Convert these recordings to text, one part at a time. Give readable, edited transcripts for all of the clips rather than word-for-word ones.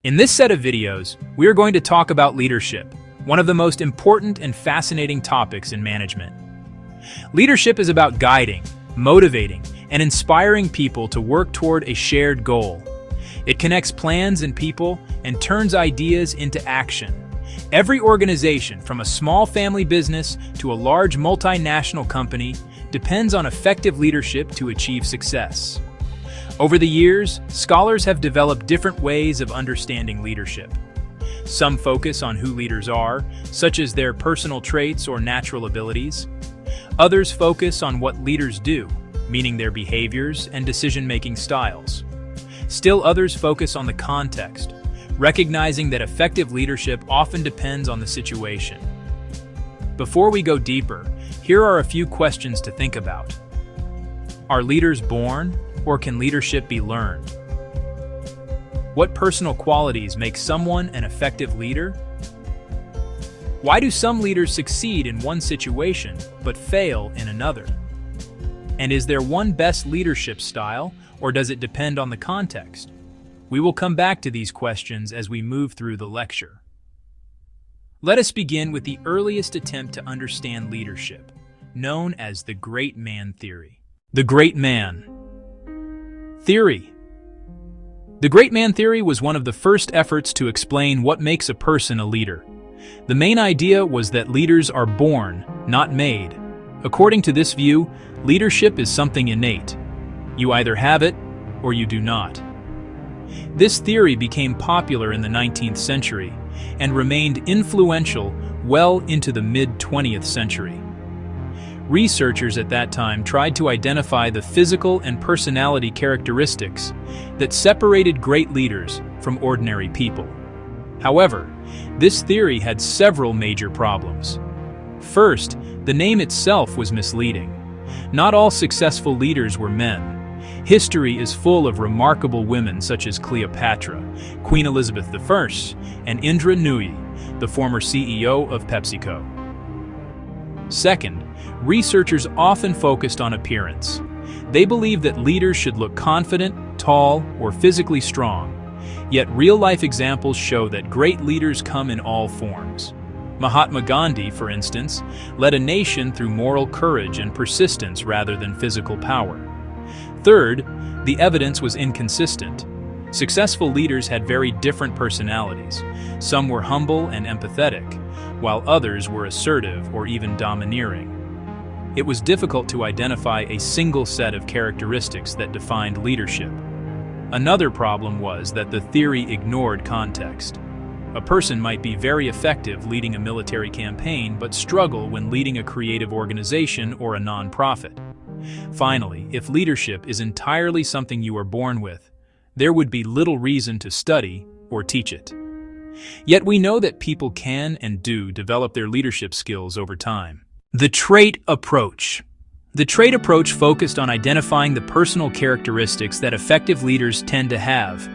In this set of videos, we are going to talk about leadership, one of the most important and fascinating topics in management. Leadership is about guiding, motivating, and inspiring people to work toward a shared goal. It connects plans and people and turns ideas into action. Every organization, from a small family business to a large multinational company, depends on effective leadership to achieve success. Over the years, scholars have developed different ways of understanding leadership. Some focus on who leaders are, such as their personal traits or natural abilities. Others focus on what leaders do, meaning their behaviors and decision-making styles. Still others focus on the context, recognizing that effective leadership often depends on the situation. Before we go deeper, here are a few questions to think about. Are leaders born, or can leadership be learned? What personal qualities make someone an effective leader? Why do some leaders succeed in one situation but fail in another? And is there one best leadership style, or does it depend on the context? We will come back to these questions as we move through the lecture. Let us begin with the earliest attempt to understand leadership, known as the Great Man Theory. The Great Man Theory. The Great Man Theory was one of the first efforts to explain what makes a person a leader. The main idea was that leaders are born, not made. According to this view, leadership is something innate. You either have it, or you do not. This theory became popular in the 19th century and remained influential well into the mid-20th century. Researchers at that time tried to identify the physical and personality characteristics that separated great leaders from ordinary people. However, this theory had several major problems. First, the name itself was misleading. Not all successful leaders were men. History is full of remarkable women such as Cleopatra, Queen Elizabeth I, and Indra Nooyi, the former CEO of PepsiCo. Second, researchers often focused on appearance. They believed that leaders should look confident, tall, or physically strong. Yet real-life examples show that great leaders come in all forms. Mahatma Gandhi, for instance, led a nation through moral courage and persistence rather than physical power. Third, the evidence was inconsistent. Successful leaders had very different personalities. Some were humble and empathetic, while others were assertive or even domineering. It was difficult to identify a single set of characteristics that defined leadership. Another problem was that the theory ignored context. A person might be very effective leading a military campaign but struggle when leading a creative organization or a nonprofit. Finally, if leadership is entirely something you are born with, there would be little reason to study or teach it. Yet we know that people can and do develop their leadership skills over time. The trait approach. The trait approach focused on identifying the personal characteristics that effective leaders tend to have.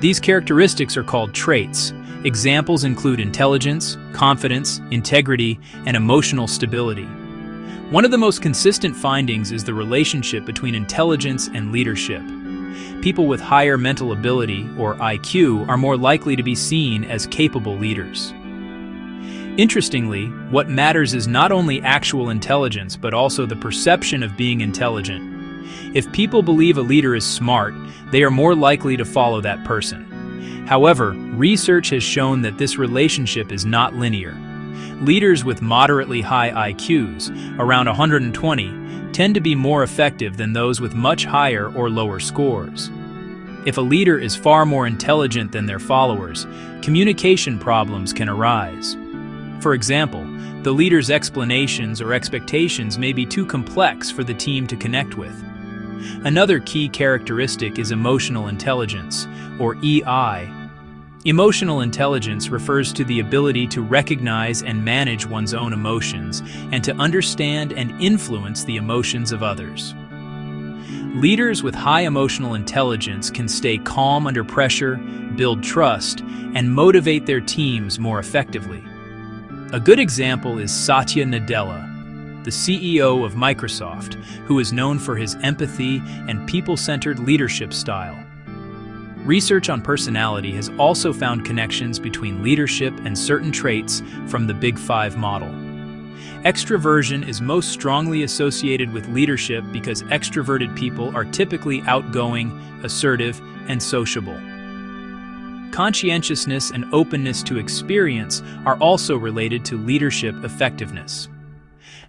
These characteristics are called traits. Examples include intelligence, confidence, integrity, and emotional stability. One of the most consistent findings is the relationship between intelligence and leadership. People with higher mental ability, or IQ, are more likely to be seen as capable leaders. Interestingly, what matters is not only actual intelligence, but also the perception of being intelligent. If people believe a leader is smart, they are more likely to follow that person. However, research has shown that this relationship is not linear. Leaders with moderately high IQs, around 120, tend to be more effective than those with much higher or lower scores. If a leader is far more intelligent than their followers, communication problems can arise. For example, the leader's explanations or expectations may be too complex for the team to connect with. Another key characteristic is emotional intelligence, or EI. Emotional intelligence refers to the ability to recognize and manage one's own emotions and to understand and influence the emotions of others. Leaders with high emotional intelligence can stay calm under pressure, build trust, and motivate their teams more effectively. A good example is Satya Nadella, the CEO of Microsoft, who is known for his empathy and people-centered leadership style. Research on personality has also found connections between leadership and certain traits from the Big Five model. Extroversion is most strongly associated with leadership because extroverted people are typically outgoing, assertive, and sociable. Conscientiousness and openness to experience are also related to leadership effectiveness.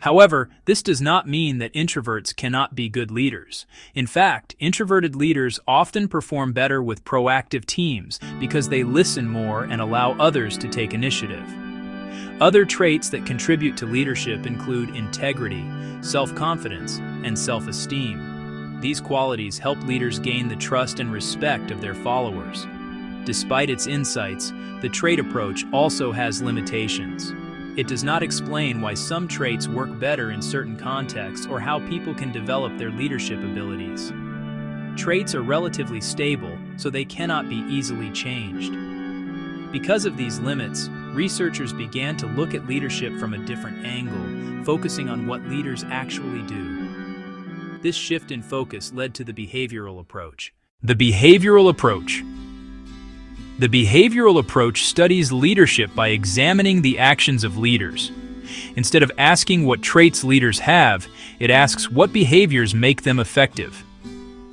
However, this does not mean that introverts cannot be good leaders. In fact, introverted leaders often perform better with proactive teams because they listen more and allow others to take initiative. Other traits that contribute to leadership include integrity, self-confidence, and self-esteem. These qualities help leaders gain the trust and respect of their followers. Despite its insights, the trait approach also has limitations. It does not explain why some traits work better in certain contexts or how people can develop their leadership abilities. Traits are relatively stable, so they cannot be easily changed. Because of these limits, researchers began to look at leadership from a different angle, focusing on what leaders actually do. This shift in focus led to the behavioral approach. The behavioral approach. The behavioral approach studies leadership by examining the actions of leaders. Instead of asking what traits leaders have, it asks what behaviors make them effective.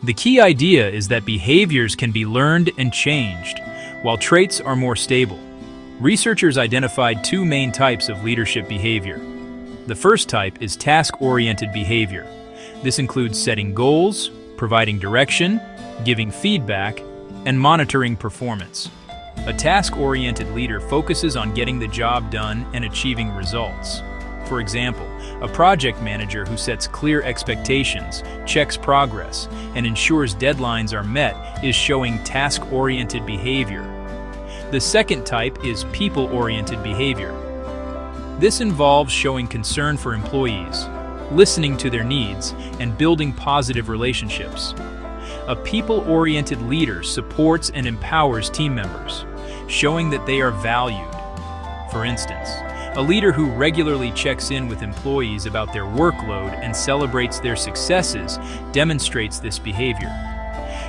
The key idea is that behaviors can be learned and changed, while traits are more stable. Researchers identified two main types of leadership behavior. The first type is task-oriented behavior. This includes setting goals, providing direction, giving feedback, and monitoring performance. A task-oriented leader focuses on getting the job done and achieving results. For example, a project manager who sets clear expectations, checks progress, and ensures deadlines are met is showing task-oriented behavior. The second type is people-oriented behavior. This involves showing concern for employees, listening to their needs, and building positive relationships. A people-oriented leader supports and empowers team members, showing that they are valued. For instance, a leader who regularly checks in with employees about their workload and celebrates their successes demonstrates this behavior.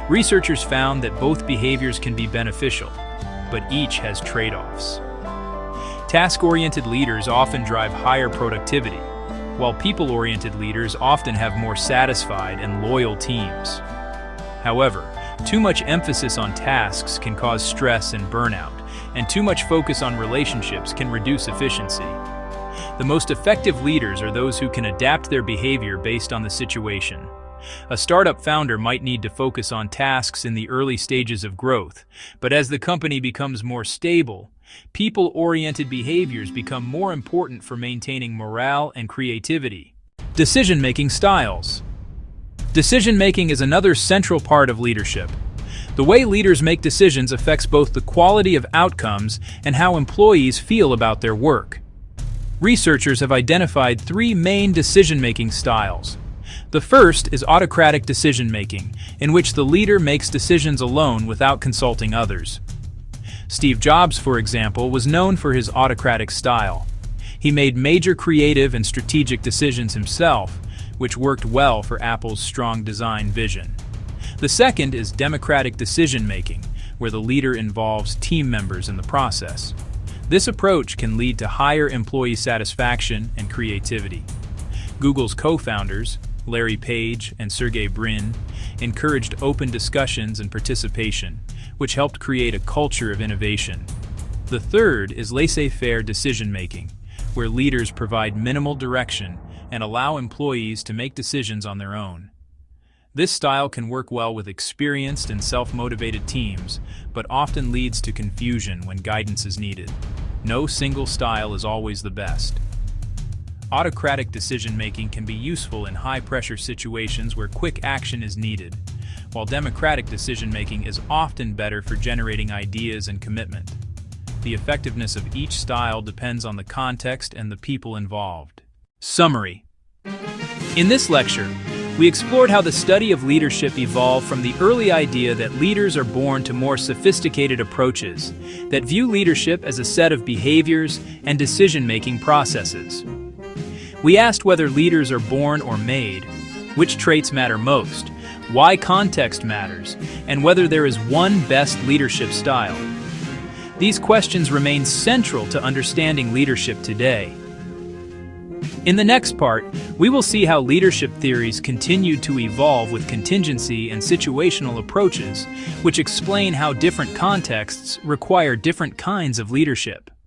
Researchers found that both behaviors can be beneficial, but each has trade-offs. Task-oriented leaders often drive higher productivity, while people-oriented leaders often have more satisfied and loyal teams. However, too much emphasis on tasks can cause stress and burnout, and too much focus on relationships can reduce efficiency. The most effective leaders are those who can adapt their behavior based on the situation. A startup founder might need to focus on tasks in the early stages of growth, but as the company becomes more stable, people-oriented behaviors become more important for maintaining morale and creativity. Decision-making styles. Decision-making is another central part of leadership. The way leaders make decisions affects both the quality of outcomes and how employees feel about their work. Researchers have identified three main decision-making styles. The first is autocratic decision-making, in which the leader makes decisions alone without consulting others. Steve Jobs, for example, was known for his autocratic style. He made major creative and strategic decisions himself, which worked well for Apple's strong design vision. The second is democratic decision-making, where the leader involves team members in the process. This approach can lead to higher employee satisfaction and creativity. Google's co-founders, Larry Page and Sergey Brin, encouraged open discussions and participation, which helped create a culture of innovation. The third is laissez-faire decision-making, where leaders provide minimal direction and allow employees to make decisions on their own. This style can work well with experienced and self-motivated teams, but often leads to confusion when guidance is needed. No single style is always the best. Autocratic decision-making can be useful in high-pressure situations where quick action is needed, while democratic decision-making is often better for generating ideas and commitment. The effectiveness of each style depends on the context and the people involved. Summary. In this lecture, we explored how the study of leadership evolved from the early idea that leaders are born to more sophisticated approaches that view leadership as a set of behaviors and decision-making processes. We asked whether leaders are born or made, which traits matter most, why context matters, and whether there is one best leadership style. These questions remain central to understanding leadership today. In the next part, we will see how leadership theories continue to evolve with contingency and situational approaches, which explain how different contexts require different kinds of leadership.